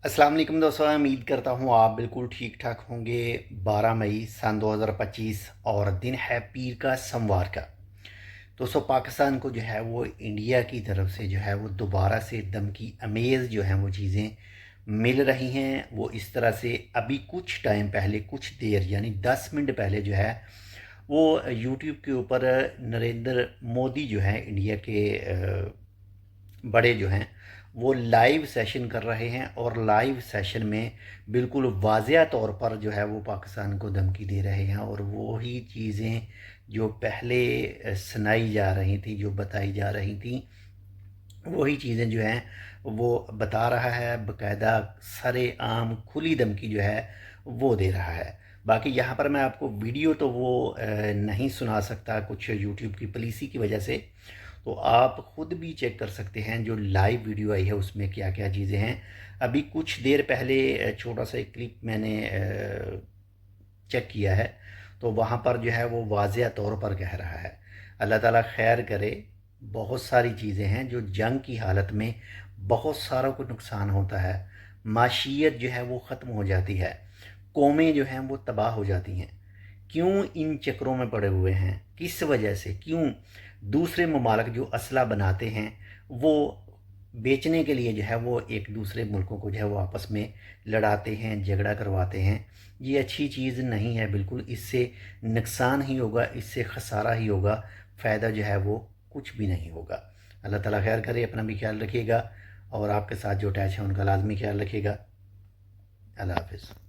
अस्सलाम वालेकुम दोस्तों, मैं उम्मीद करता हूँ आप बिल्कुल ठीक ठाक होंगे। 12 मई सन 2025 और दिन है पीर का सोमवार का। दोस्तों, पाकिस्तान को जो है वो इंडिया की तरफ से जो है वो दोबारा से दम की अमेज़ जो हैं वो चीज़ें मिल रही हैं। वो इस तरह से अभी कुछ टाइम पहले, कुछ देर यानी 10 मिनट पहले जो है वो यूट्यूब के ऊपर नरेंद्र मोदी जो है इंडिया के बड़े जो हैं वो लाइव सेशन कर रहे हैं और लाइव सेशन में बिल्कुल वाज़िया तौर पर जो है वो पाकिस्तान को धमकी दे रहे हैं। और वो ही चीज़ें जो पहले सुनाई जा रही थी, जो बताई जा रही थी, वही चीज़ें जो हैं वो बता रहा है। बाकायदा सरेआम खुली धमकी जो है वो दे रहा है। बाकी यहाँ पर मैं आपको वीडियो तो वो नहीं सुना सकता, कुछ यूट्यूब की पॉलिसी की वजह से। तो आप ख़ुद भी चेक कर सकते हैं जो लाइव वीडियो आई है उसमें क्या क्या चीज़ें हैं। अभी कुछ देर पहले छोटा सा एक क्लिप मैंने चेक किया है, तो वहाँ पर जो है वो वाज़िया तौर पर कह रहा है, अल्लाह ताला खैर करे। बहुत सारी चीज़ें हैं जो जंग की हालत में बहुत सारों को नुकसान होता है। माशियत जो है वो ख़त्म हो जाती है, कौमें जो हैं वो तबाह हो जाती हैं। क्यों इन चक्रों में पड़े हुए हैं, किस वजह से, क्यों दूसरे ममालिक जो असला बनाते हैं वो बेचने के लिए जो है वो एक दूसरे मुल्कों को जो है वो आपस में लड़ाते हैं, झगड़ा करवाते हैं। ये अच्छी चीज़ नहीं है बिल्कुल। इससे नुकसान ही होगा, इससे खसारा ही होगा, फ़ायदा जो है वो कुछ भी नहीं होगा। अल्लाह ताला खैर करे। अपना भी ख्याल रखिएगा और आपके साथ जो अटैच है उनका लाजमी ख्याल रखिएगा। अल्लाह हाफ़िज़।